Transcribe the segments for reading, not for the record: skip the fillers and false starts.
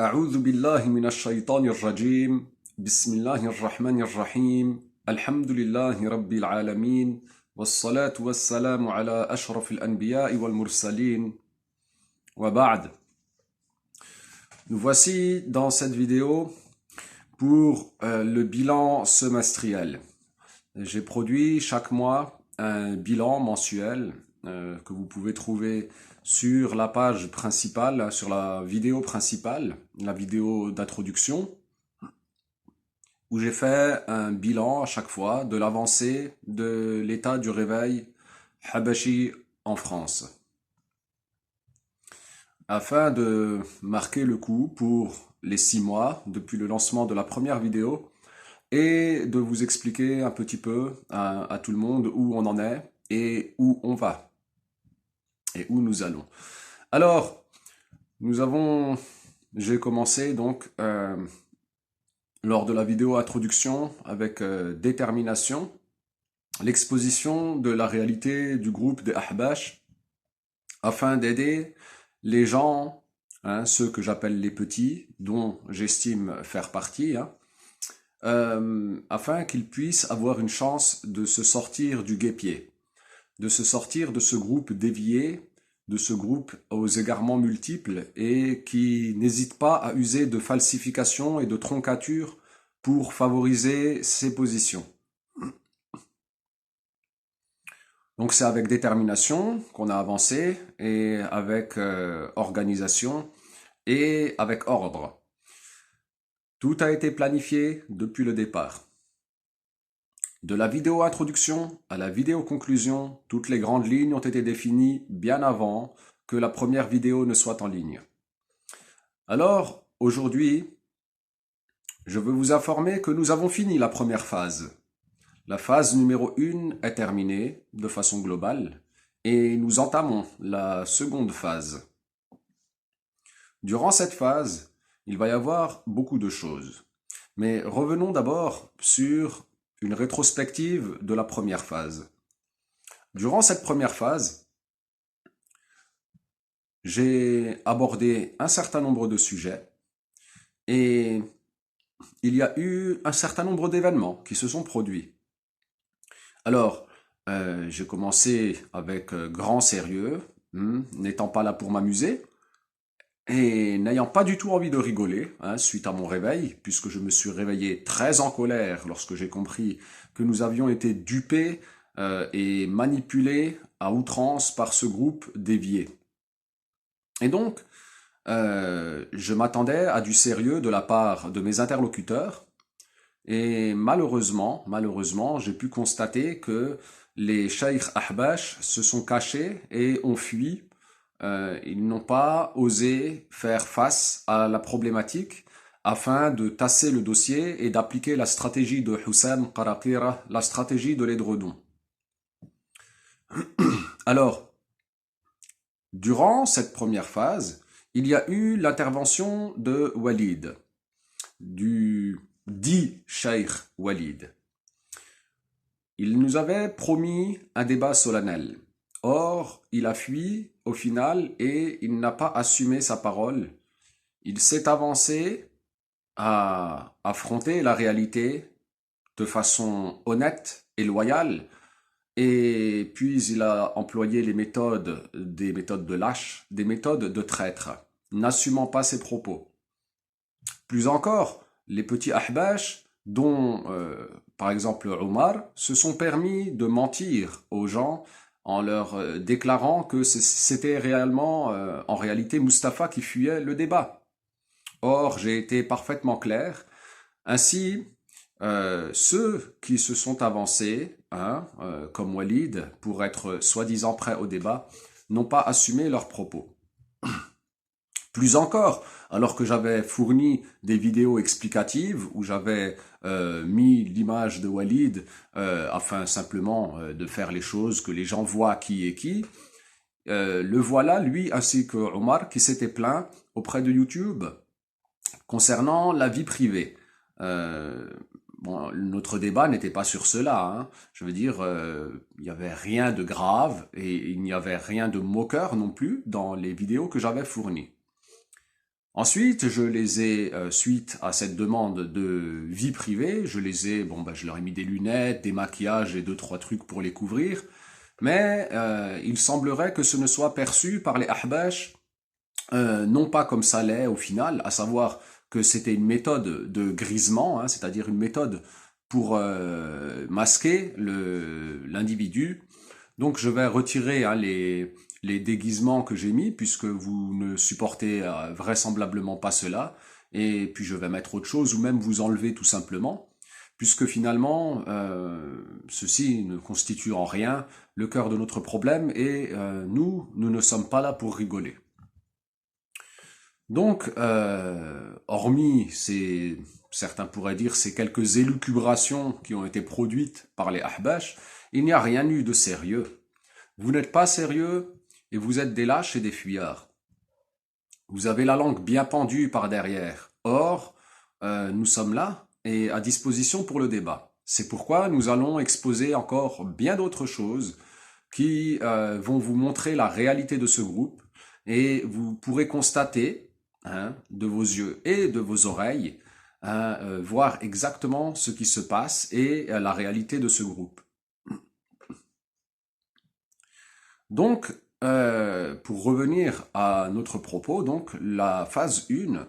أعوذ بالله من الشيطان الرجيم بسم الله الرحمن الرحيم الحمد لله رب العالمين والصلاة والسلام على أشرف الأنبياء والمرسلين وبعد. Nous voici dans cette vidéo pour le bilan semestriel. J'ai produit chaque mois un bilan mensuel que vous pouvez trouver sur la page principale, sur la vidéo principale, la vidéo d'introduction, où j'ai fait un bilan à chaque fois de l'avancée de l'état du réveil Habashi en France. Afin de marquer le coup pour les 6 mois depuis le lancement de la première vidéo et de vous expliquer un petit peu à tout le monde où on en est et où on va et où nous allons. Alors, j'ai commencé donc lors de la vidéo introduction avec détermination l'exposition de la réalité du groupe des Ahbash afin d'aider les gens, ceux que j'appelle les petits, dont j'estime faire partie, afin qu'ils puissent avoir une chance de se sortir du guêpier, de se sortir de ce groupe dévié, de ce groupe aux égarements multiples et qui n'hésite pas à user de falsification et de troncature pour favoriser ses positions. Donc c'est avec détermination qu'on a avancé et avec organisation et avec ordre. Tout a été planifié depuis le départ. De la vidéo introduction à la vidéo conclusion, toutes les grandes lignes ont été définies bien avant que la première vidéo ne soit en ligne. Alors, aujourd'hui, je veux vous informer que nous avons fini la première phase. La phase numéro 1 est terminée de façon globale et nous entamons la seconde phase. Durant cette phase, il va y avoir beaucoup de choses. Mais revenons d'abord sur une rétrospective de la première phase. Durant cette première phase, j'ai abordé un certain nombre de sujets et il y a eu un certain nombre d'événements qui se sont produits. Alors, j'ai commencé avec grand sérieux, n'étant pas là pour m'amuser et n'ayant pas du tout envie de rigoler suite à mon réveil, puisque je me suis réveillé très en colère lorsque j'ai compris que nous avions été dupés et manipulés à outrance par ce groupe dévié. Et donc, je m'attendais à du sérieux de la part de mes interlocuteurs, et malheureusement, j'ai pu constater que les Cheikh Ahbash se sont cachés et ont fui. Ils n'ont pas osé faire face à la problématique afin de tasser le dossier et d'appliquer la stratégie de Houssam Qarakira, la stratégie de l'édredon. Alors, durant cette première phase, il y a eu l'intervention de Walid, du dit Cheikh Walid. Il nous avait promis un débat solennel. Or, il a fui au final et il n'a pas assumé sa parole. Il s'est avancé à affronter la réalité de façon honnête et loyale. Et puis, il a employé des méthodes de lâche, des méthodes de traître, n'assumant pas ses propos. Plus encore, les petits Ahbash, dont par exemple Omar, se sont permis de mentir aux gens en leur déclarant que c'était réellement, en réalité, Mustapha qui fuyait le débat. Or, j'ai été parfaitement clair. Ainsi, ceux qui se sont avancés, comme Walid, pour être soi-disant prêts au débat, n'ont pas assumé leurs propos. Plus encore, alors que j'avais fourni des vidéos explicatives où j'avais mis l'image de Walid afin simplement de faire les choses que les gens voient qui est qui, le voilà, lui ainsi que Omar, qui s'était plaint auprès de YouTube concernant la vie privée. Bon, notre débat n'était pas sur cela. Je veux dire, il n'y avait rien de grave et il n'y avait rien de moqueur non plus dans les vidéos que j'avais fournies. Ensuite, je les ai, suite à cette demande de vie privée, je leur ai mis des lunettes, des maquillages et deux, trois trucs pour les couvrir. Mais il semblerait que ce ne soit perçu par les ahbash, non pas comme ça l'est au final, à savoir que c'était une méthode de grisement, hein, c'est-à-dire une méthode pour masquer l'individu. Donc je vais retirer hein, les déguisements que j'ai mis, puisque vous ne supportez vraisemblablement pas cela, et puis je vais mettre autre chose, ou même vous enlever tout simplement, puisque finalement, ceci ne constitue en rien le cœur de notre problème, et nous ne sommes pas là pour rigoler. Donc, hormis certains pourraient dire, ces quelques élucubrations qui ont été produites par les ahbash, il n'y a rien eu de sérieux. Vous n'êtes pas sérieux et vous êtes des lâches et des fuyards. Vous avez la langue bien pendue par derrière. Or, nous sommes là et à disposition pour le débat. C'est pourquoi nous allons exposer encore bien d'autres choses qui vont vous montrer la réalité de ce groupe et vous pourrez constater hein, de vos yeux et de vos oreilles, hein, voir exactement ce qui se passe et la réalité de ce groupe. Donc, pour revenir à notre propos, donc la phase 1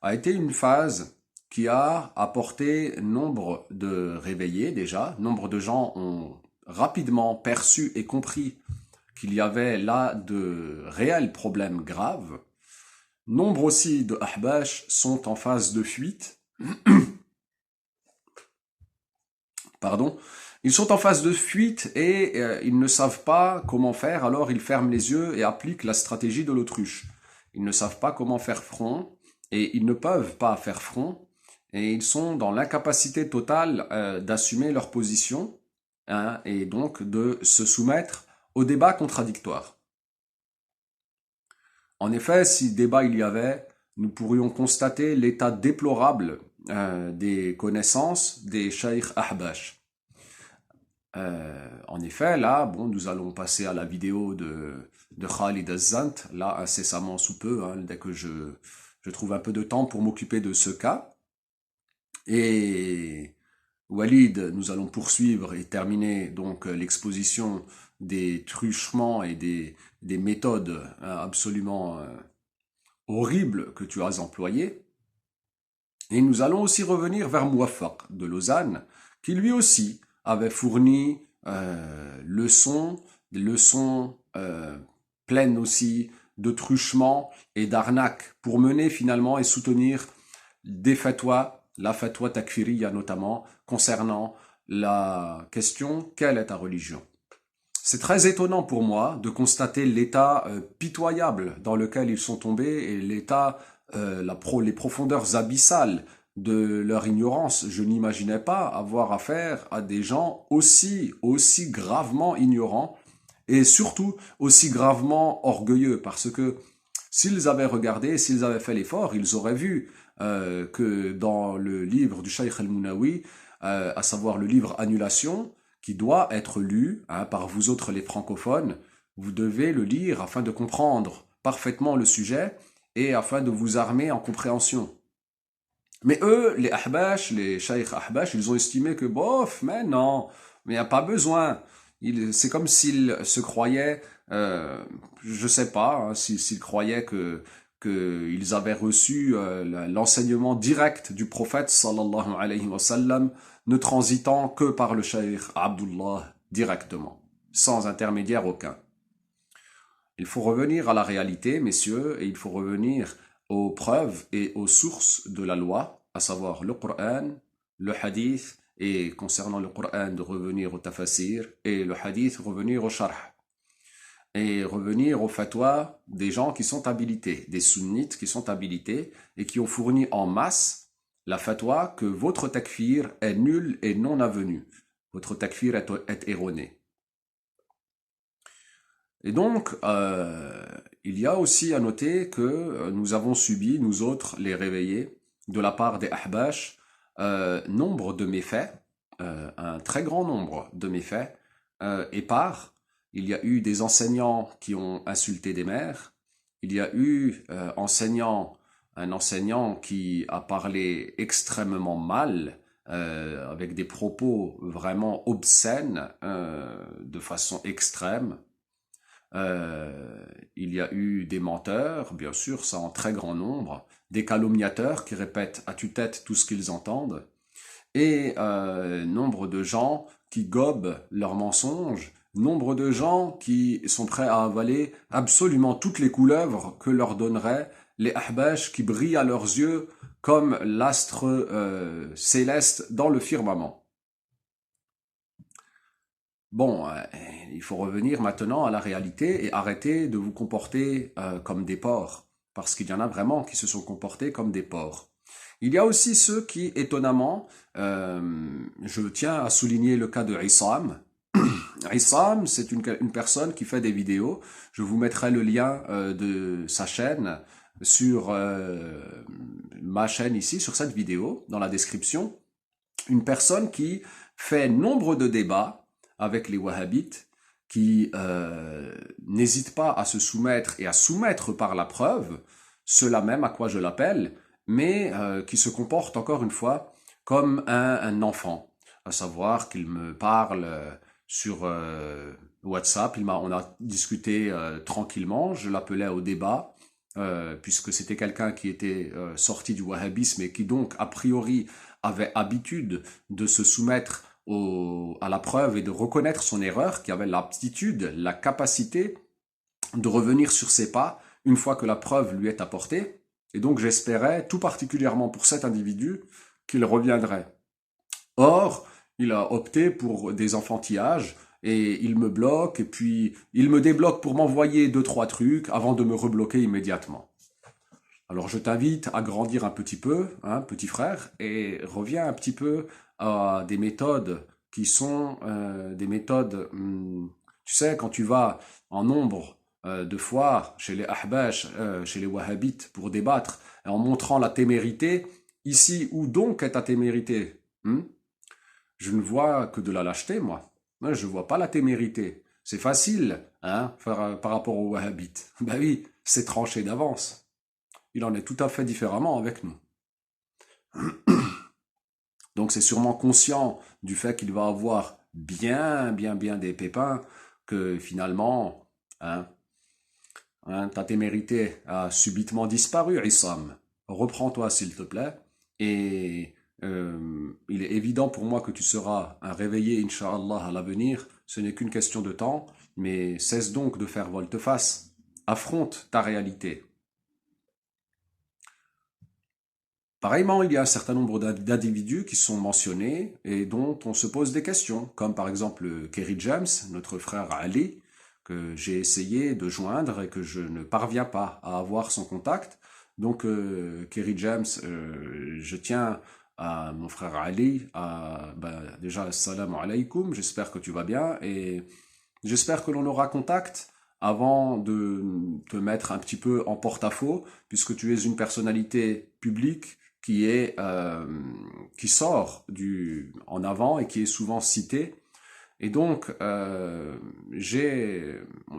a été une phase qui a apporté nombre de réveillés déjà. Nombre de gens ont rapidement perçu et compris qu'il y avait là de réels problèmes graves. Nombre aussi de ahbash sont en phase de fuite. Pardon. Ils sont en phase de fuite et ils ne savent pas comment faire, alors ils ferment les yeux et appliquent la stratégie de l'autruche. Ils ne savent pas comment faire front et ils ne peuvent pas faire front et ils sont dans l'incapacité totale d'assumer leur position hein, et donc de se soumettre au débat contradictoire. En effet, si débat il y avait, nous pourrions constater l'état déplorable des connaissances des Shaykh Ahbash. En effet, là, bon, nous allons passer à la vidéo de Khalid Az-Zant, là, incessamment sous peu, hein, dès que je trouve un peu de temps pour m'occuper de ce cas. Et Walid, nous allons poursuivre et terminer donc l'exposition des truchements et des méthodes absolument horribles que tu as employées. Et nous allons aussi revenir vers Mouafaq de Lausanne, qui lui aussi avait fourni des leçons pleines aussi de truchements et d'arnaques pour mener finalement et soutenir des fatwas, la fatwa takfiriya notamment, concernant la question « Quelle est ta religion ?» C'est très étonnant pour moi de constater l'état pitoyable dans lequel ils sont tombés et l'état, les profondeurs abyssales de leur ignorance. Je n'imaginais pas avoir affaire à des gens aussi gravement ignorants et surtout aussi gravement orgueilleux parce que s'ils avaient regardé, s'ils avaient fait l'effort, ils auraient vu que dans le livre du Cheikh Al-Mounawi, à savoir le livre Annulation, qui doit être lu hein, par vous autres les francophones, vous devez le lire afin de comprendre parfaitement le sujet et afin de vous armer en compréhension. Mais eux, les ahbash, les shaykh ahbash, ils ont estimé que bof, mais non, mais il n'y a pas besoin. C'est comme s'ils se croyaient, je sais pas, hein, s'ils croyaient qu'ils avaient reçu l'enseignement direct du prophète sallallahu alayhi wa sallam, ne transitant que par le shaykh Abdullah directement, sans intermédiaire aucun. Il faut revenir à la réalité, messieurs, et il faut revenir aux preuves et aux sources de la loi, à savoir le Coran, le hadith, et concernant le Coran de revenir au tafasir, et le hadith revenir au sharh, et revenir aux fatwas des gens qui sont habilités, des sunnites qui sont habilités, et qui ont fourni en masse la fatwa que votre takfir est nul et non avenu, votre takfir est erroné. Et donc, il y a aussi à noter que nous avons subi, nous autres, les réveillés, de la part des ahbash, nombre de méfaits, un très grand nombre de méfaits, épars. Il y a eu des enseignants qui ont insulté des mères, il y a eu enseignants un enseignant qui a parlé extrêmement mal, avec des propos vraiment obscènes, de façon extrême. Il y a eu des menteurs, bien sûr, ça en très grand nombre, des calomniateurs qui répètent à tue-tête tout ce qu'ils entendent, et nombre de gens qui gobent leurs mensonges, nombre de gens qui sont prêts à avaler absolument toutes les couleuvres que leur donneraient les ahbash qui brillent à leurs yeux comme l'astre céleste dans le firmament. Bon, il faut revenir maintenant à la réalité et arrêter de vous comporter comme des porcs, parce qu'il y en a vraiment qui se sont comportés comme des porcs. Il y a aussi ceux qui, étonnamment, je tiens à souligner le cas de Issam. Issam, c'est une personne qui fait des vidéos. Je vous mettrai le lien de sa chaîne sur ma chaîne ici, sur cette vidéo, dans la description. Une personne qui fait nombre de débats avec les wahhabites, qui n'hésite pas à se soumettre et à soumettre par la preuve cela même à quoi je l'appelle, mais qui se comporte encore une fois comme un enfant, à savoir qu'il me parle sur WhatsApp, on a discuté tranquillement, je l'appelais au débat, puisque c'était quelqu'un qui était sorti du wahhabisme et qui donc a priori avait habitude de se soumettre à la preuve et de reconnaître son erreur, qui avait l'aptitude, la capacité de revenir sur ses pas une fois que la preuve lui est apportée. Et donc j'espérais, tout particulièrement pour cet individu, qu'il reviendrait. Or, il a opté pour des enfantillages et il me bloque et puis il me débloque pour m'envoyer 2-3 trucs avant de me rebloquer immédiatement. Alors je t'invite à grandir un petit peu, hein, petit frère, et reviens un petit peu à des méthodes qui sont des méthodes, tu sais, quand tu vas en nombre de fois chez les ahbash, chez les wahhabites pour débattre, et en montrant la témérité, ici, où donc est ta témérité? Je ne vois que de la lâcheté, moi. Je ne vois pas la témérité. C'est facile, hein, par rapport aux wahhabites. Ben oui, c'est tranché d'avance. Il en est tout à fait différemment avec nous. Donc c'est sûrement conscient du fait qu'il va avoir bien des pépins que finalement, hein, ta témérité a subitement disparu, Issam. Reprends-toi s'il te plaît. Et il est évident pour moi que tu seras un réveillé, Inch'Allah, à l'avenir. Ce n'est qu'une question de temps, mais cesse donc de faire volte-face. Affronte ta réalité. Pareillement, il y a un certain nombre d'individus qui sont mentionnés et dont on se pose des questions, comme par exemple Kerry James, notre frère Ali, que j'ai essayé de joindre et que je ne parviens pas à avoir son contact. Donc, Kerry James, je tiens à mon frère Ali, déjà, assalamu alaikum, j'espère que tu vas bien et j'espère que l'on aura contact avant de te mettre un petit peu en porte-à-faux, puisque tu es une personnalité publique qui sort en avant et qui est souvent citée. Et donc,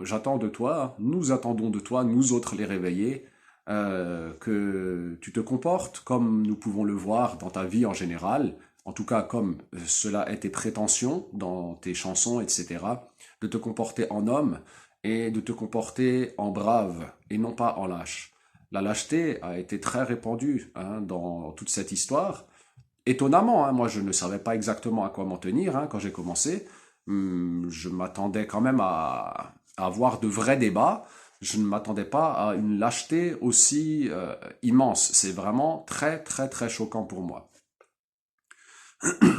j'attends de toi, nous attendons de toi, nous autres les réveillés, que tu te comportes comme nous pouvons le voir dans ta vie en général, en tout cas comme cela est tes prétentions dans tes chansons, etc., de te comporter en homme et de te comporter en brave et non pas en lâche. La lâcheté a été très répandue, hein, dans toute cette histoire. Étonnamment, hein, moi je ne savais pas exactement à quoi m'en tenir, hein, quand j'ai commencé. Je m'attendais quand même à avoir de vrais débats. Je ne m'attendais pas à une lâcheté aussi immense. C'est vraiment très choquant pour moi.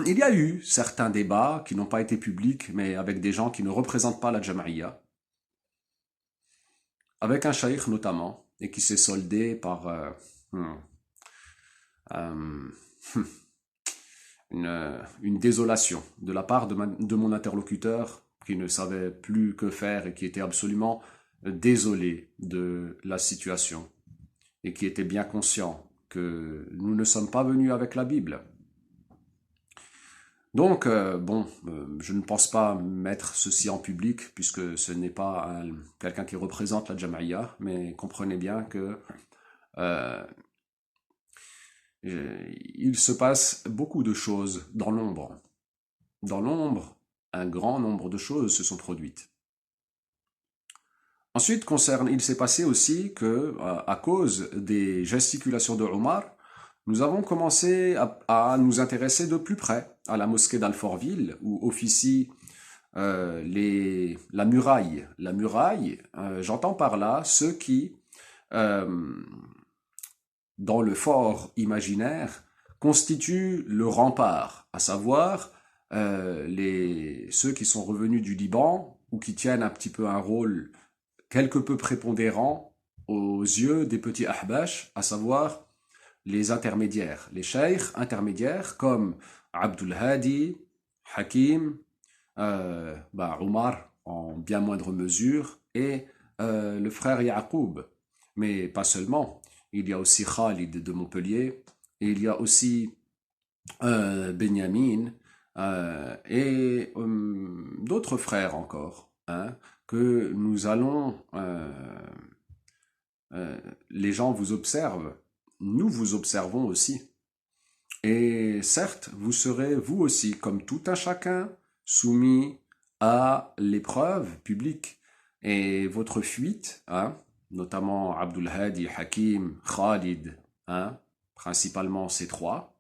Il y a eu certains débats qui n'ont pas été publics, mais avec des gens qui ne représentent pas la Jamaïa, avec un shaykh notamment, et qui s'est soldé par euh, une désolation de la part de mon interlocuteur qui ne savait plus que faire et qui était absolument désolé de la situation et qui était bien conscient que nous ne sommes pas venus avec la Bible. Donc, je ne pense pas mettre ceci en public puisque ce n'est pas quelqu'un qui représente la Jamaïa, mais comprenez bien que il se passe beaucoup de choses dans l'ombre. Dans l'ombre, un grand nombre de choses se sont produites. Ensuite, il s'est passé aussi que, à cause des gesticulations de Omar, nous avons commencé à nous intéresser de plus près à la mosquée d'Alfortville, où officie la muraille. La muraille, j'entends par là ceux qui, euh, dans le fort imaginaire, constituent le rempart, à savoir ceux qui sont revenus du Liban ou qui tiennent un petit peu un rôle quelque peu prépondérant aux yeux des petits ahbash, à savoir les intermédiaires, les cheikhs intermédiaires comme Abdul Hadi, Hakim, Omar en bien moindre mesure et le frère Yaqub. Mais pas seulement, il y a aussi Khalid de Montpellier, et il y a aussi Benjamin et d'autres frères encore, hein, que nous allons, les gens vous observent, nous vous observons aussi. Et certes, vous serez vous aussi, comme tout un chacun, soumis à l'épreuve publique. Et votre fuite, hein, notamment Abdul Hadi, Hakim, Khalid, hein, principalement ces trois,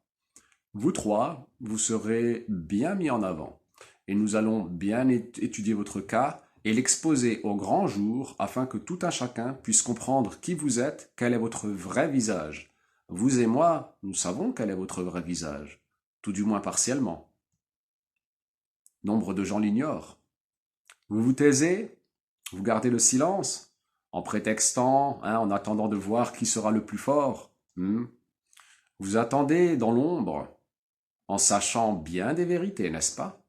vous trois, vous serez bien mis en avant. Et nous allons bien étudier votre cas et l'exposer au grand jour afin que tout un chacun puisse comprendre qui vous êtes, quel est votre vrai visage. Vous et moi, nous savons quel est votre vrai visage, tout du moins partiellement. Nombre de gens l'ignorent. Vous vous taisez, vous gardez le silence, en prétextant, hein, en attendant de voir qui sera le plus fort. Vous attendez dans l'ombre, en sachant bien des vérités, n'est-ce pas?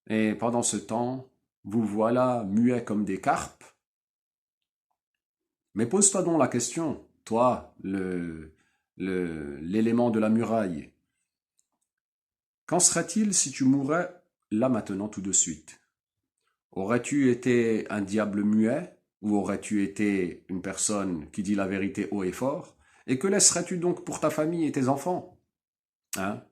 Et pendant ce temps, vous voilà muets comme des carpes. Mais pose-toi donc la question, toi, l'élément de la muraille. Qu'en serait-il si tu mourais là maintenant tout de suite? Aurais-tu été un diable muet ou aurais-tu été une personne qui dit la vérité haut et fort? Et que laisserais-tu donc pour ta famille et tes enfants? Hein?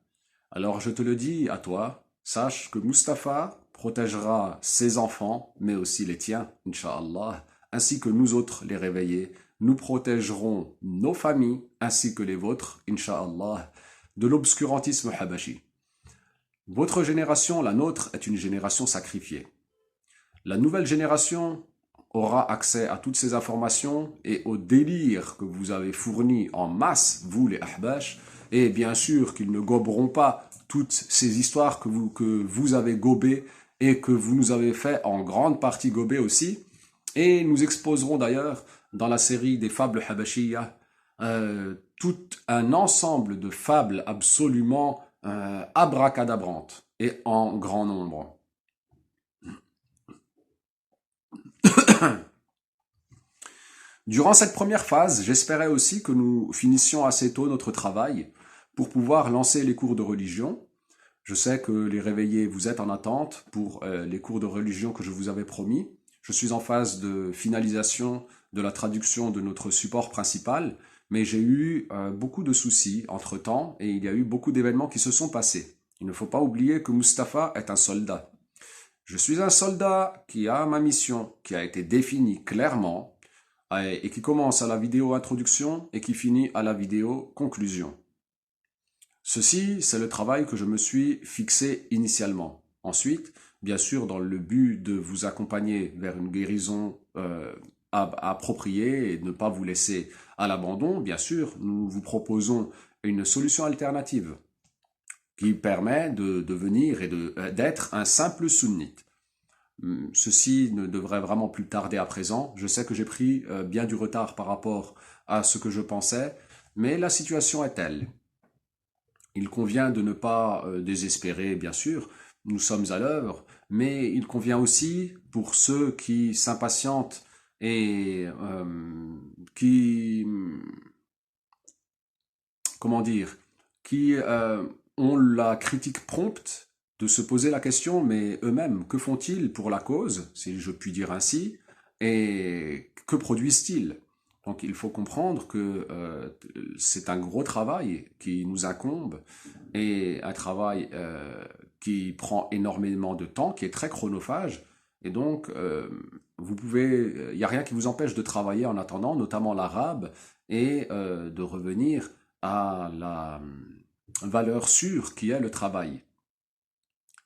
Alors je te le dis à toi, sache que Mustapha protégera ses enfants, mais aussi les tiens, Inch'Allah, ainsi que nous autres, les réveillés. Nous protégerons nos familles, ainsi que les vôtres, Inch'Allah, de l'obscurantisme habashi. Votre génération, la nôtre, est une génération sacrifiée. La nouvelle génération aura accès à toutes ces informations et au délire que vous avez fourni en masse, vous les ahbash, et bien sûr qu'ils ne goberont pas toutes ces histoires que vous avez gobées et que vous nous avez fait en grande partie gober aussi. Et nous exposerons d'ailleurs dans la série des fables habashiyah tout un ensemble de fables absolument abracadabrantes et en grand nombre. Durant cette première phase, j'espérais aussi que nous finissions assez tôt notre travail pour pouvoir lancer les cours de religion. Je sais que les réveillés, vous êtes en attente pour les cours de religion que je vous avais promis. Je suis en phase de finalisation de la traduction de notre support principal, mais j'ai eu beaucoup de soucis entre-temps et il y a eu beaucoup d'événements qui se sont passés. Il ne faut pas oublier que Mustapha est un soldat. Je suis un soldat qui a ma mission, qui a été définie clairement et qui commence à la vidéo introduction et qui finit à la vidéo conclusion. Ceci, c'est le travail que je me suis fixé initialement. Ensuite, bien sûr, dans le but de vous accompagner vers une guérison appropriée et de ne pas vous laisser à l'abandon, bien sûr, nous vous proposons une solution alternative qui permet de venir et d'être un simple sunnite. Ceci ne devrait vraiment plus tarder à présent. Je sais que j'ai pris bien du retard par rapport à ce que je pensais, mais la situation est telle. Il convient de ne pas désespérer, bien sûr, nous sommes à l'œuvre, mais il convient aussi, pour ceux qui s'impatientent et qui, comment dire, qui ont la critique prompte de se poser la question, mais eux-mêmes, que font-ils pour la cause, si je puis dire ainsi, et que produisent-ils? Donc il faut comprendre que c'est un gros travail qui nous incombe et un travail qui prend énormément de temps, qui est très chronophage. Et donc il n'y a rien qui vous empêche de travailler en attendant, notamment l'arabe, et de revenir à la valeur sûre qui est le travail.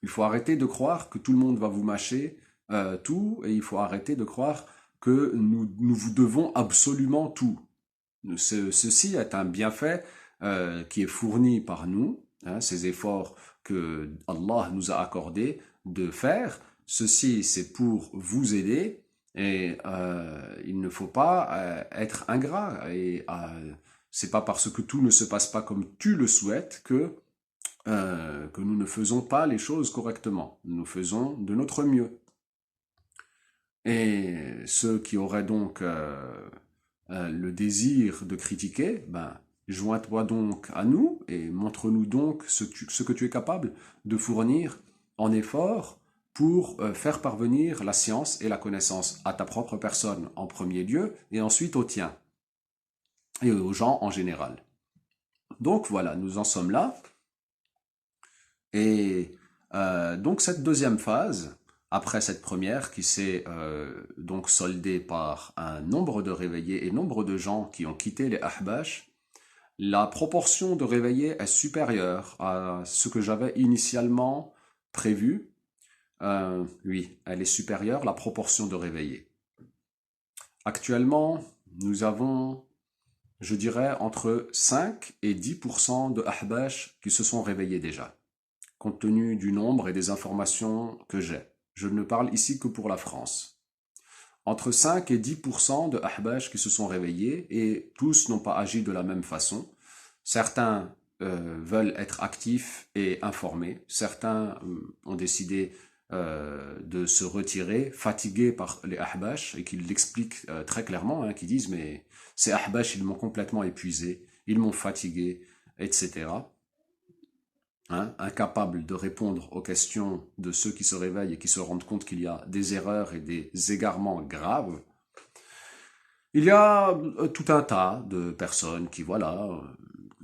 Il faut arrêter de croire que tout le monde va vous mâcher tout, et il faut arrêter de croire que nous vous devons absolument tout. Ceci est un bienfait qui est fourni par nous, hein, ces efforts que Allah nous a accordé de faire. Ceci, c'est pour vous aider et il ne faut pas être ingrat. Et c'est pas parce que tout ne se passe pas comme tu le souhaites que nous ne faisons pas les choses correctement. Nous faisons de notre mieux. Et ceux qui auraient donc le désir de critiquer, ben, joins-toi donc à nous et montre-nous donc ce que tu es capable de fournir en effort pour faire parvenir la science et la connaissance à ta propre personne en premier lieu et ensuite au tien et aux gens en général. Donc voilà, nous en sommes là. Et donc cette deuxième phase, après cette première qui s'est donc soldée par un nombre de réveillés et nombre de gens qui ont quitté les Ahbash, la proportion de réveillés est supérieure à ce que j'avais initialement prévu. Oui, elle est supérieure, la proportion de réveillés. Actuellement, nous avons, je dirais, entre 5 et 10% de Ahbash qui se sont réveillés déjà, compte tenu du nombre et des informations que j'ai. Je ne parle ici que pour la France. Entre 5 et 10% de Ahbash qui se sont réveillés et tous n'ont pas agi de la même façon. Certains veulent être actifs et informés. Certains ont décidé de se retirer, fatigués par les Ahbash, et qui l'expliquent très clairement, hein, qui disent mais ces Ahbash, ils m'ont complètement épuisé, ils m'ont fatigué, etc. Hein, incapables de répondre aux questions de ceux qui se réveillent et qui se rendent compte qu'il y a des erreurs et des égarements graves. Il y a tout un tas de personnes qui, voilà,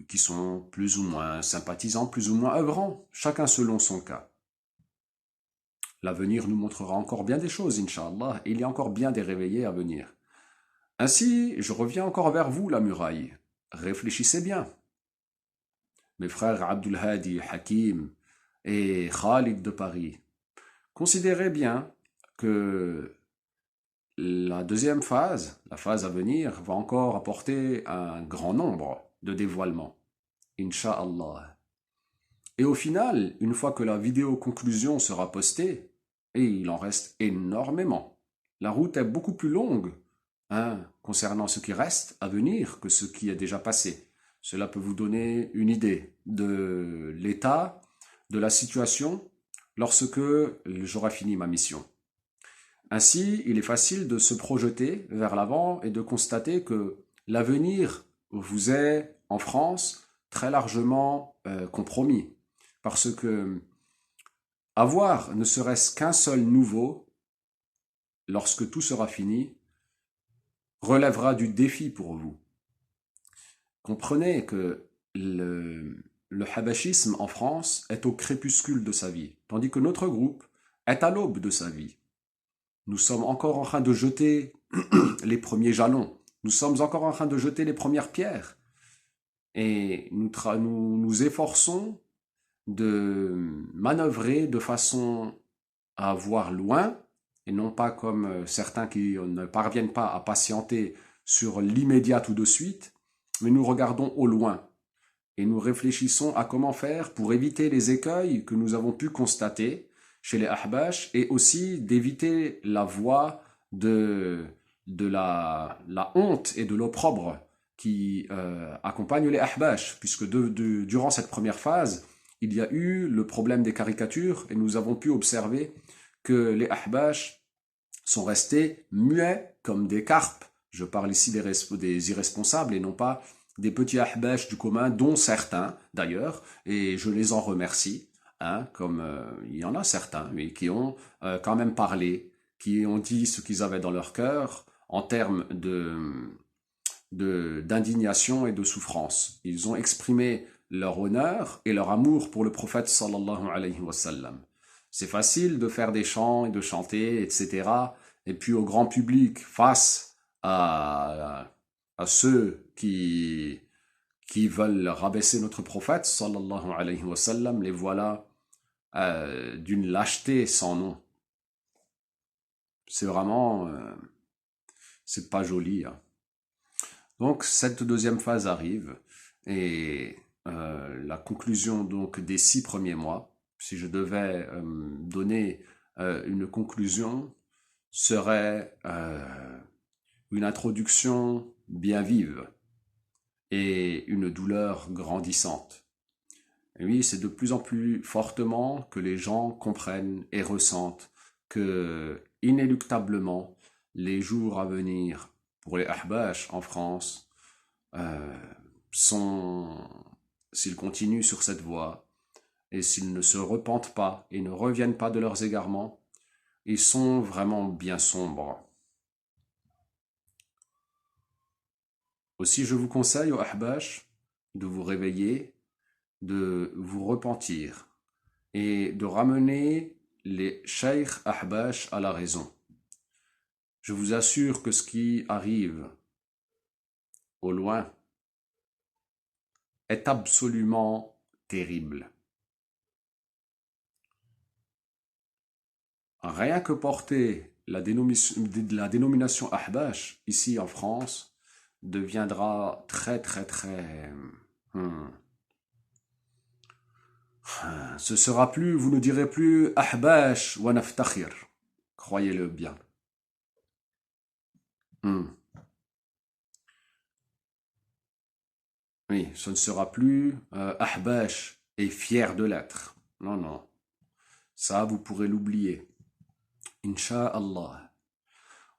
qui sont plus ou moins sympathisants, plus ou moins œuvrants, chacun selon son cas. L'avenir nous montrera encore bien des choses, Inch'Allah, et il y a encore bien des réveillés à venir. Ainsi, je reviens encore vers vous, la muraille. Réfléchissez bien. Mes frères Abdul Hadi, Hakim et Khalid de Paris, considérez bien que la deuxième phase, la phase à venir, va encore apporter un grand nombre de dévoilements. Inch'Allah. Et au final, une fois que la vidéo conclusion sera postée, et il en reste énormément, la route est beaucoup plus longue hein, concernant ce qui reste à venir que ce qui est déjà passé. Cela peut vous donner une idée de l'état, de la situation, lorsque j'aurai fini ma mission. Ainsi, il est facile de se projeter vers l'avant et de constater que l'avenir vous est, en France, très largement compromis. Parce que avoir ne serait-ce qu'un seul nouveau, lorsque tout sera fini, relèvera du défi pour vous. Comprenez que le habachisme en France est au crépuscule de sa vie, tandis que notre groupe est à l'aube de sa vie. Nous sommes encore en train de jeter les premiers jalons. Nous sommes encore en train de jeter les premières pierres. Et nous efforçons de manœuvrer de façon à voir loin, et non pas comme certains qui ne parviennent pas à patienter sur l'immédiat tout de suite, mais nous regardons au loin. Et nous réfléchissons à comment faire pour éviter les écueils que nous avons pu constater chez les Ahbash et aussi d'éviter la voie de la honte et de l'opprobre qui accompagne les Ahbash, puisque durant cette première phase, il y a eu le problème des caricatures et nous avons pu observer que les Ahbash sont restés muets comme des carpes. Je parle ici des irresponsables et non pas des petits Ahbash du commun, dont certains d'ailleurs, et je les en remercie, hein, comme il y en a certains, mais qui ont quand même parlé, qui ont dit ce qu'ils avaient dans leur cœur en termes d'indignation et de souffrance. Ils ont exprimé leur honneur et leur amour pour le prophète sallallahu alayhi wa sallam. C'est facile de faire des chants et de chanter, etc. Et puis au grand public, face à ceux qui veulent rabaisser notre prophète sallallahu alayhi wa sallam, les voilà d'une lâcheté sans nom. C'est vraiment, c'est pas joli, hein. Donc cette deuxième phase arrive et la conclusion donc des 6 premiers mois, si je devais donner une conclusion, serait une introduction bien vive et une douleur grandissante. Et oui, c'est de plus en plus fortement que les gens comprennent et ressentent que, inéluctablement, les jours à venir pour les Ahbash en France sont, s'ils continuent sur cette voie et s'ils ne se repentent pas et ne reviennent pas de leurs égarements, ils sont vraiment bien sombres. Aussi, je vous conseille aux Ahbash de vous réveiller, de vous repentir et de ramener les Cheikh Ahbash à la raison. Je vous assure que ce qui arrive au loin est absolument terrible. Rien que porter la dénomination Ahbash ici en France deviendra très très très... Ce sera plus, vous ne direz plus Ahbash wa naftakhir. Croyez-le bien. Oui, ce ne sera plus Ahbash et fier de l'être. Non, non. Ça, vous pourrez l'oublier. Inch'Allah.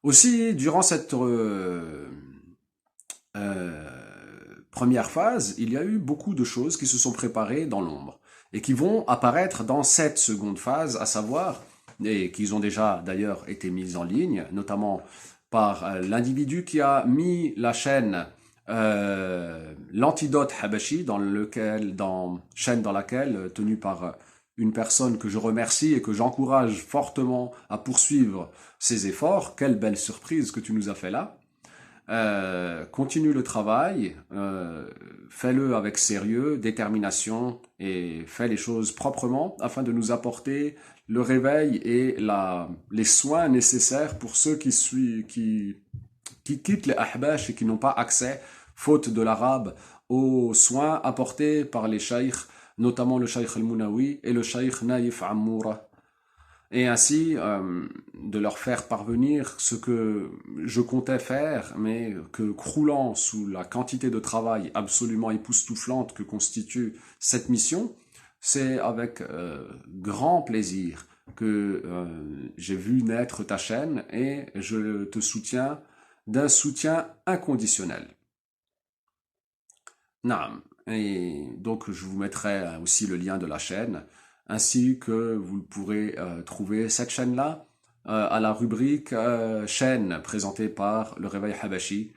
Aussi, durant cette première phase, il y a eu beaucoup de choses qui se sont préparées dans l'ombre et qui vont apparaître dans cette seconde phase, à savoir, et qui ont déjà d'ailleurs été mises en ligne, notamment par l'individu qui a mis la chaîne l'antidote Habashi, chaîne dans laquelle, tenue par une personne que je remercie et que j'encourage fortement à poursuivre ses efforts. Quelle belle surprise que tu nous as fait là. Continue le travail, fais-le avec sérieux, détermination et fais les choses proprement afin de nous apporter le réveil et les soins nécessaires pour ceux qui quittent les Ahbash et qui n'ont pas accès, faute de l'arabe, aux soins apportés par les cheikh, notamment le cheikh al-Munawi et le cheikh Naïf Ammoura. Et ainsi de leur faire parvenir ce que je comptais faire, mais que croulant sous la quantité de travail absolument époustouflante que constitue cette mission, c'est avec grand plaisir que j'ai vu naître ta chaîne et je te soutiens d'un soutien inconditionnel. Naam. Et donc je vous mettrai aussi le lien de la chaîne, ainsi que vous pourrez trouver cette chaîne-là à la rubrique chaîne présentée par le Réveil Habashi,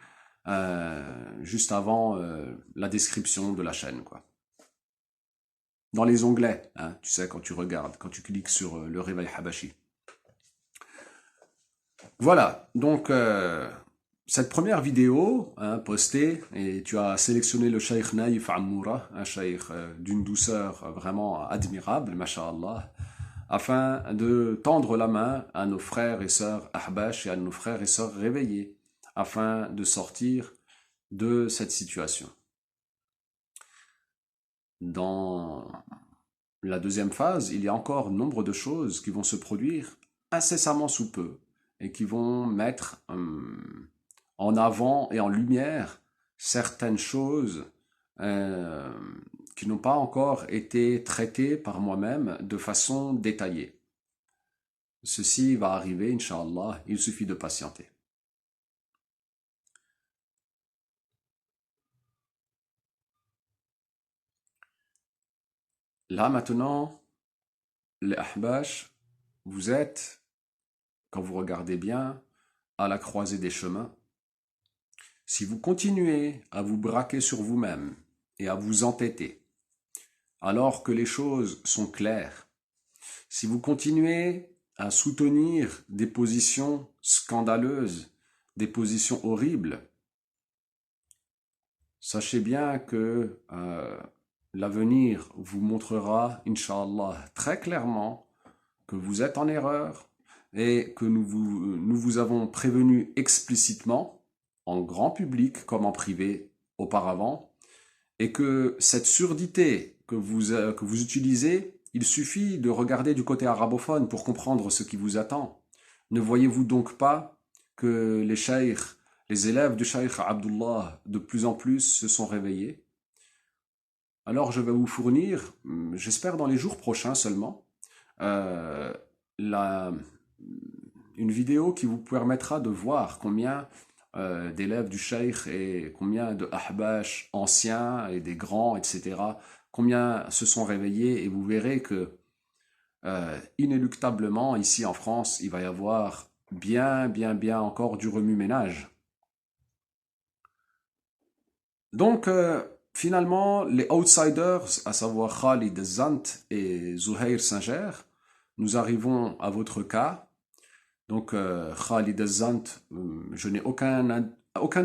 juste avant la description de la chaîne, quoi. Dans les onglets, hein, tu sais, quand tu regardes, quand tu cliques sur le Réveil Habashi. Voilà, donc cette première vidéo postée, et tu as sélectionné le Cheikh Naïf Ammoura, un cheikh d'une douceur vraiment admirable, masha'Allah, afin de tendre la main à nos frères et sœurs Ahbash et à nos frères et sœurs réveillés, afin de sortir de cette situation. Dans la deuxième phase, il y a encore nombre de choses qui vont se produire incessamment sous peu et qui vont mettre en avant et en lumière certaines choses qui n'ont pas encore été traitées par moi-même de façon détaillée. Ceci va arriver, Inch'Allah, il suffit de patienter. Là maintenant, les Ahbash, vous êtes, quand vous regardez bien, à la croisée des chemins. Si vous continuez à vous braquer sur vous-même et à vous entêter, alors que les choses sont claires, si vous continuez à soutenir des positions scandaleuses, des positions horribles, sachez bien que l'avenir vous montrera, Inch'Allah, très clairement que vous êtes en erreur et que nous vous avons prévenu explicitement, en grand public comme en privé auparavant, et que cette surdité que vous utilisez, il suffit de regarder du côté arabophone pour comprendre ce qui vous attend. Ne voyez-vous donc pas que les cheikh, les élèves du cheikh Abdullah, de plus en plus se sont réveillés? Alors je vais vous fournir, j'espère dans les jours prochains seulement, euh, la, une vidéo qui vous permettra de voir combien d'élèves du cheikh et combien de ahbash anciens et des grands, etc., combien se sont réveillés, et vous verrez que inéluctablement, ici en France, il va y avoir bien encore du remue-ménage. Donc, finalement, les outsiders, à savoir Khalid Zant et Zouhair Singer, nous arrivons à votre cas. Donc, Khalid Zant, je n'ai aucun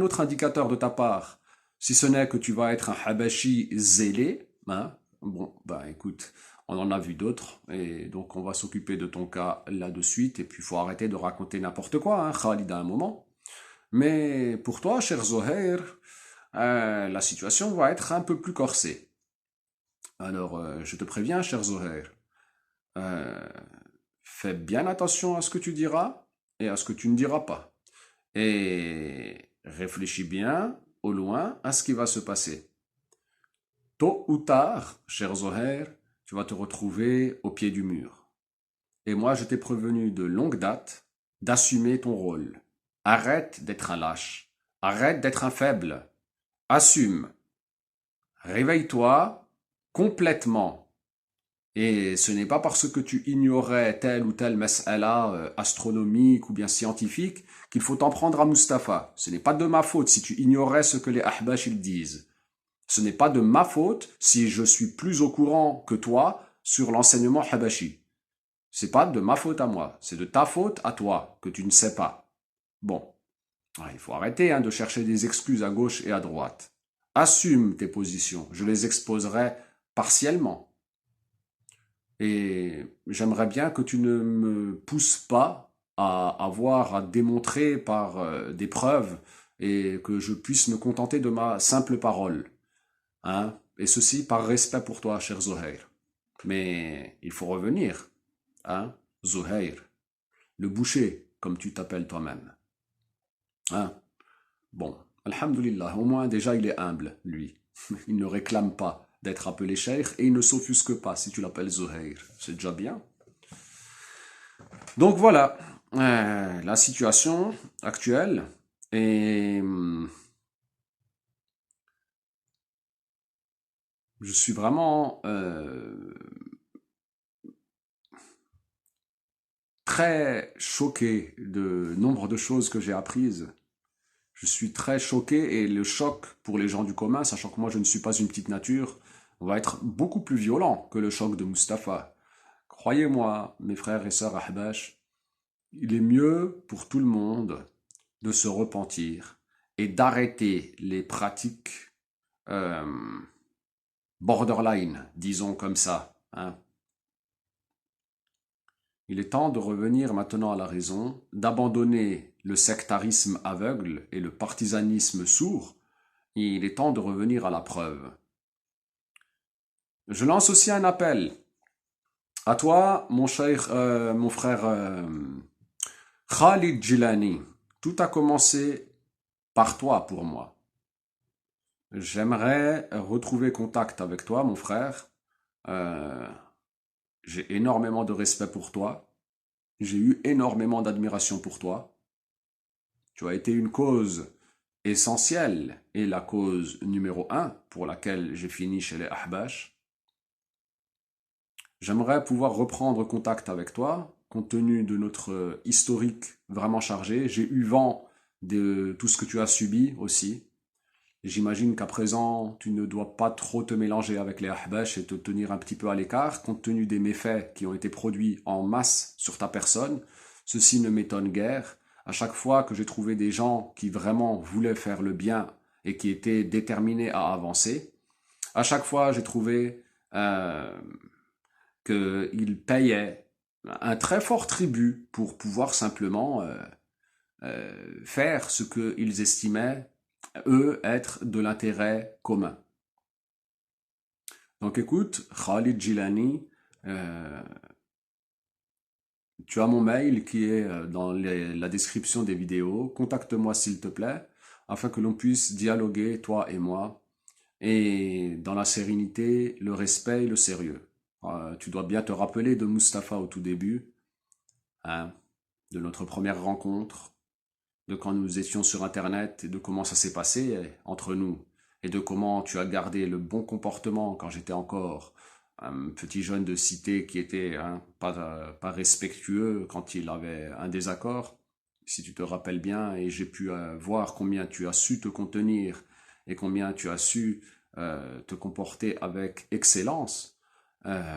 autre indicateur de ta part, si ce n'est que tu vas être un Habashi zélé. Hein. Bon, bah écoute, on en a vu d'autres, et donc on va s'occuper de ton cas là de suite, et puis il faut arrêter de raconter n'importe quoi, hein, Khalid, à un moment. Mais pour toi, cher Zohair, la situation va être un peu plus corsée. Alors, je te préviens, cher Zohair, euh, fais bien attention à ce que tu diras et à ce que tu ne diras pas. Et réfléchis bien au loin à ce qui va se passer. Tôt ou tard, cher Zohair, tu vas te retrouver au pied du mur. Et moi, je t'ai prévenu de longue date d'assumer ton rôle. Arrête d'être un lâche. Arrête d'être un faible. Assume. Réveille-toi complètement. Et ce n'est pas parce que tu ignorais telle ou telle mas'ala astronomique ou bien scientifique qu'il faut t'en prendre à Mustapha. Ce n'est pas de ma faute si tu ignorais ce que les ahbash ils disent. Ce n'est pas de ma faute si je suis plus au courant que toi sur l'enseignement habashi. C'est pas de ma faute à moi, c'est de ta faute à toi que tu ne sais pas. Bon, il faut arrêter de chercher des excuses à gauche et à droite. Assume tes positions, je les exposerai partiellement. Et j'aimerais bien que tu ne me pousses pas à avoir à démontrer par des preuves et que je puisse me contenter de ma simple parole. Hein? Et ceci par respect pour toi, cher Zohair. Mais il faut revenir. Hein? Zohair, le boucher, comme tu t'appelles toi-même. Hein? Bon, alhamdulillah, au moins déjà il est humble, lui. Il ne réclame pas d'être appelé cheikh et il ne s'offusque pas si tu l'appelles Zohair. C'est déjà bien. Donc voilà, la situation actuelle. Et je suis vraiment très choqué de nombre de choses que j'ai apprises. Je suis très choqué, et le choc pour les gens du commun, sachant que moi je ne suis pas une petite nature, va être beaucoup plus violent que le choc de Mustapha. Croyez-moi, mes frères et sœurs Ahbash, il est mieux pour tout le monde de se repentir et d'arrêter les pratiques euh, borderline, disons comme ça. Hein. Il est temps de revenir maintenant à la raison, d'abandonner le sectarisme aveugle et le partisanisme sourd. Il est temps de revenir à la preuve. Je lance aussi un appel à toi, mon mon frère Khalid Jilani. Tout a commencé par toi pour moi. J'aimerais retrouver contact avec toi, mon frère. Euh, j'ai énormément de respect pour toi. J'ai eu énormément d'admiration pour toi. Tu as été une cause essentielle et la cause numéro un pour laquelle j'ai fini chez les Ahbash. J'aimerais pouvoir reprendre contact avec toi, compte tenu de notre historique vraiment chargé. J'ai eu vent de tout ce que tu as subi aussi. J'imagine qu'à présent, tu ne dois pas trop te mélanger avec les ahbash et te tenir un petit peu à l'écart, compte tenu des méfaits qui ont été produits en masse sur ta personne. Ceci ne m'étonne guère. À chaque fois que j'ai trouvé des gens qui vraiment voulaient faire le bien et qui étaient déterminés à avancer, à chaque fois j'ai trouvé qu'ils payaient un très fort tribut pour pouvoir simplement faire ce qu'ils estimaient eux, être de l'intérêt commun. Donc écoute, Khalid Jilani, tu as mon mail qui est dans la description des vidéos. Contacte-moi s'il te plaît, afin que l'on puisse dialoguer, toi et moi, et dans la sérénité, le respect et le sérieux. Tu dois bien te rappeler de Mustapha au tout début, hein, de notre première rencontre, de quand nous étions sur Internet et de comment ça s'est passé entre nous et de comment tu as gardé le bon comportement quand j'étais encore un petit jeune de cité qui était pas respectueux quand il avait un désaccord. Si tu te rappelles bien, et j'ai pu voir combien tu as su te contenir et combien tu as su te comporter avec excellence,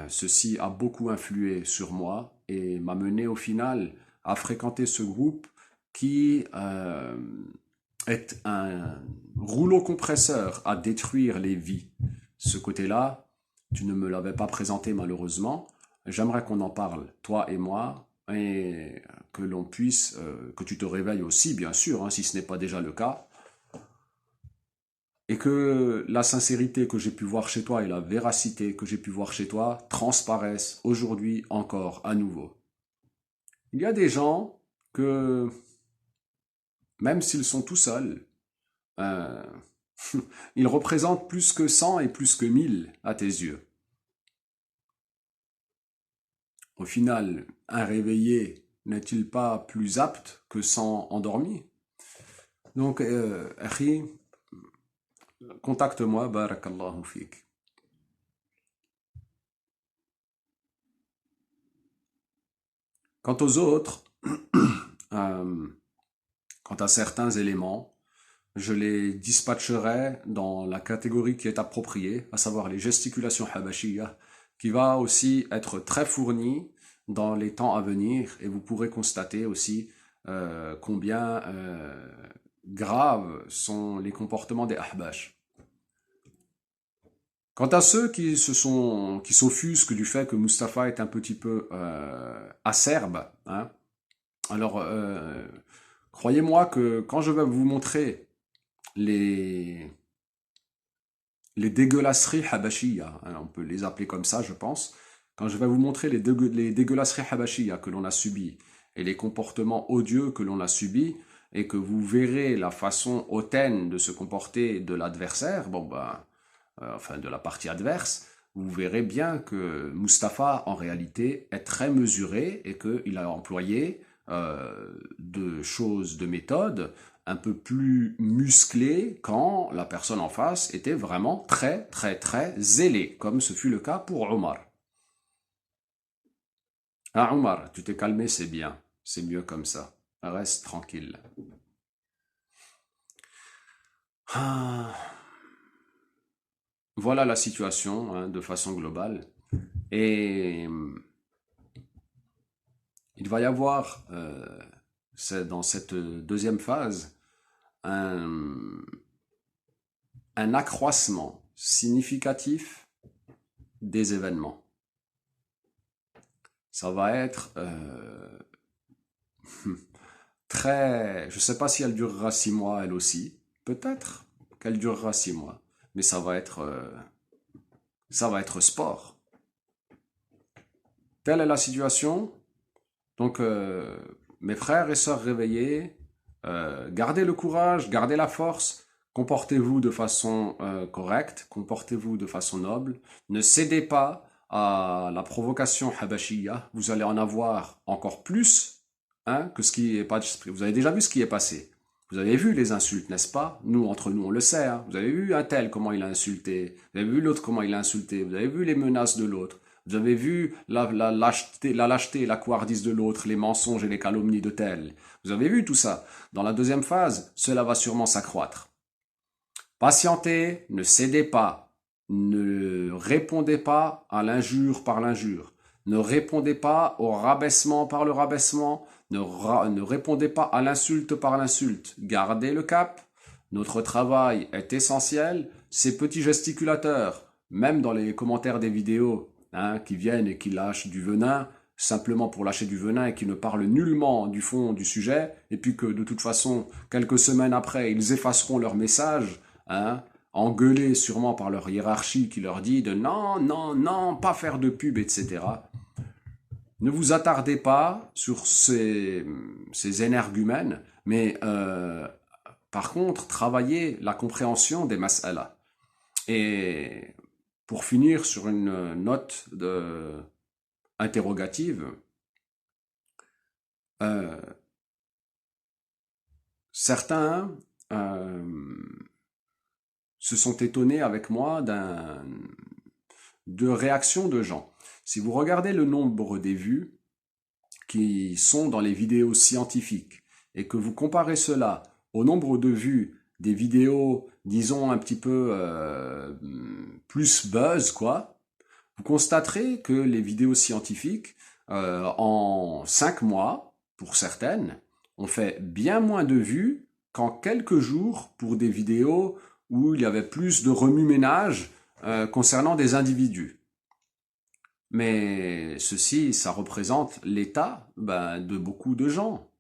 ceci a beaucoup influé sur moi et m'a mené au final à fréquenter ce groupe qui est un rouleau compresseur à détruire les vies. Ce côté-là, tu ne me l'avais pas présenté malheureusement. J'aimerais qu'on en parle, toi et moi, et que l'on puisse, que tu te réveilles aussi, bien sûr, hein, si ce n'est pas déjà le cas, et que la sincérité que j'ai pu voir chez toi et la véracité que j'ai pu voir chez toi transparaissent aujourd'hui encore à nouveau. Il y a des gens que même s'ils sont tout seuls, euh, ils représentent plus que 100 et plus que 1000 à tes yeux. Au final, un réveillé n'est-il pas plus apte que 100 endormis? Donc, akhi, contacte-moi, barakallahu fik. Quant aux autres, euh, quant à certains éléments, je les dispatcherai dans la catégorie qui est appropriée, à savoir les gesticulations habashiyah, qui va aussi être très fournie dans les temps à venir, et vous pourrez constater aussi combien graves sont les comportements des ahbash. Quant à ceux qui s'offusquent du fait que Mustapha est un petit peu acerbe, hein, alors croyez-moi que quand je vais vous montrer les dégueulasseries habashiyas, hein, on peut les appeler comme ça, je pense. Quand je vais vous montrer les dégueulasseries habashiyas que l'on a subies et les comportements odieux que l'on a subis, et que vous verrez la façon hautaine de se comporter de l'adversaire, enfin de la partie adverse, vous verrez bien que Mustapha, en réalité, est très mesuré et qu'il a employé de méthodes un peu plus musclées quand la personne en face était vraiment très, très, très zélée, comme ce fut le cas pour Omar. Ah, Omar, tu t'es calmé, c'est bien. C'est mieux comme ça. Reste tranquille. Ah. Voilà la situation, hein, de façon globale. Et il va y avoir, dans cette deuxième phase, un, un accroissement significatif des événements. Ça va être très... Je ne sais pas si elle durera 6 mois, elle aussi. Peut-être qu'elle durera 6 mois. Mais ça va être sport. Telle est la situation. Donc, mes frères et sœurs réveillés, gardez le courage, gardez la force, comportez-vous de façon correcte, comportez-vous de façon noble, ne cédez pas à la provocation habashiyah, vous allez en avoir encore plus, hein, que ce qui est pas... Vous avez déjà vu ce qui est passé. Vous avez vu les insultes, n'est-ce pas? Nous, entre nous, on le sait. Hein. Vous avez vu un tel, comment il a insulté. Vous avez vu l'autre, comment il a insulté. Vous avez vu les menaces de l'autre. Vous avez vu la lâcheté et la couardise de l'autre, les mensonges et les calomnies de tel. Vous avez vu tout ça. Dans la deuxième phase, cela va sûrement s'accroître. Patientez, ne cédez pas, ne répondez pas à l'injure par l'injure, ne répondez pas au rabaissement par le rabaissement, ne répondez pas à l'insulte par l'insulte. Gardez le cap. Notre travail est essentiel. Ces petits gesticulateurs, même dans les commentaires des vidéos, qui viennent et qui lâchent du venin, simplement pour lâcher du venin et qui ne parlent nullement du fond du sujet, et puis que de toute façon, quelques semaines après, ils effaceront leur message, engueulés sûrement par leur hiérarchie qui leur dit de non, non, non, pas faire de pub, etc. Ne vous attardez pas sur ces énergumènes, mais par contre, travaillez la compréhension des mas'ala. Et pour finir sur une note interrogative, certains se sont étonnés avec moi de réactions de gens. Si vous regardez le nombre des vues qui sont dans les vidéos scientifiques et que vous comparez cela au nombre de vues des vidéos, disons, un petit peu plus buzz, quoi, vous constaterez que les vidéos scientifiques, en 5 mois, pour certaines, ont fait bien moins de vues qu'en quelques jours pour des vidéos où il y avait plus de remue-ménage concernant des individus. Mais ceci, ça représente l'état de beaucoup de gens,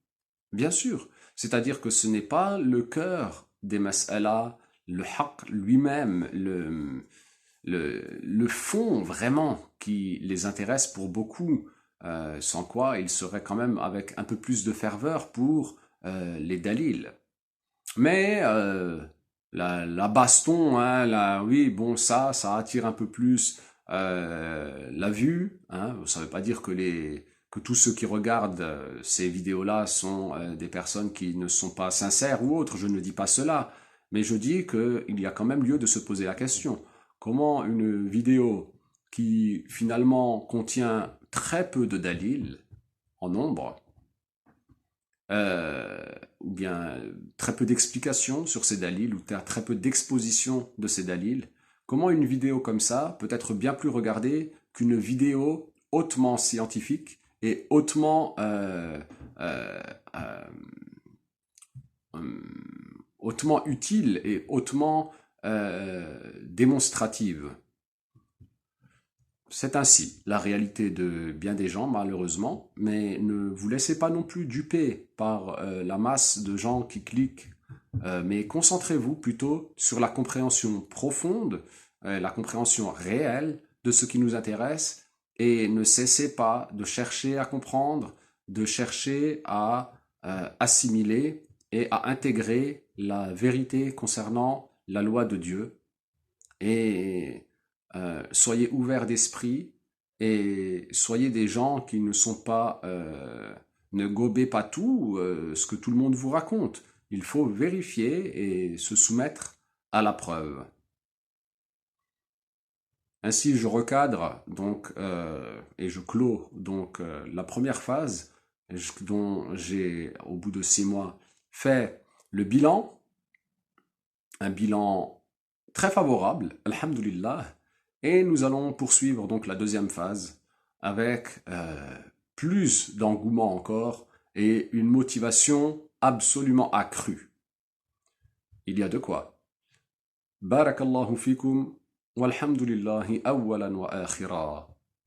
bien sûr. C'est-à-dire que ce n'est pas le cœur des mas'ala, le haqq lui-même, le fond vraiment qui les intéresse pour beaucoup, sans quoi ils seraient quand même avec un peu plus de ferveur pour les dalils. Mais la baston, oui, bon, ça attire un peu plus la vue. Ça ne veut pas dire que tous ceux qui regardent ces vidéos-là sont des personnes qui ne sont pas sincères ou autres. Je ne dis pas cela, mais je dis qu'il y a quand même lieu de se poser la question. Comment une vidéo qui finalement contient très peu de dalil en nombre, ou bien très peu d'explications sur ces dalils, ou très peu d'exposition de ces dalils, comment une vidéo comme ça peut être bien plus regardée qu'une vidéo hautement scientifique et hautement utile et hautement démonstrative. C'est ainsi la réalité de bien des gens, malheureusement, mais ne vous laissez pas non plus duper par la masse de gens qui cliquent, mais concentrez-vous plutôt sur la compréhension profonde, la compréhension réelle de ce qui nous intéresse, et ne cessez pas de chercher à comprendre, de chercher à assimiler et à intégrer la vérité concernant la loi de Dieu. Et soyez ouverts d'esprit et soyez des gens qui ne sont pas, ne gobez pas tout ce que tout le monde vous raconte. Il faut vérifier et se soumettre à la preuve. Ainsi, je recadre donc et je clôt donc la première phase dont j'ai, au bout de 6 mois, fait le bilan, un bilan très favorable, alhamdulillah, et nous allons poursuivre donc la deuxième phase avec plus d'engouement encore et une motivation absolument accrue. Il y a de quoi. Barakallahu fikum. والحمد لله أولا وآخرا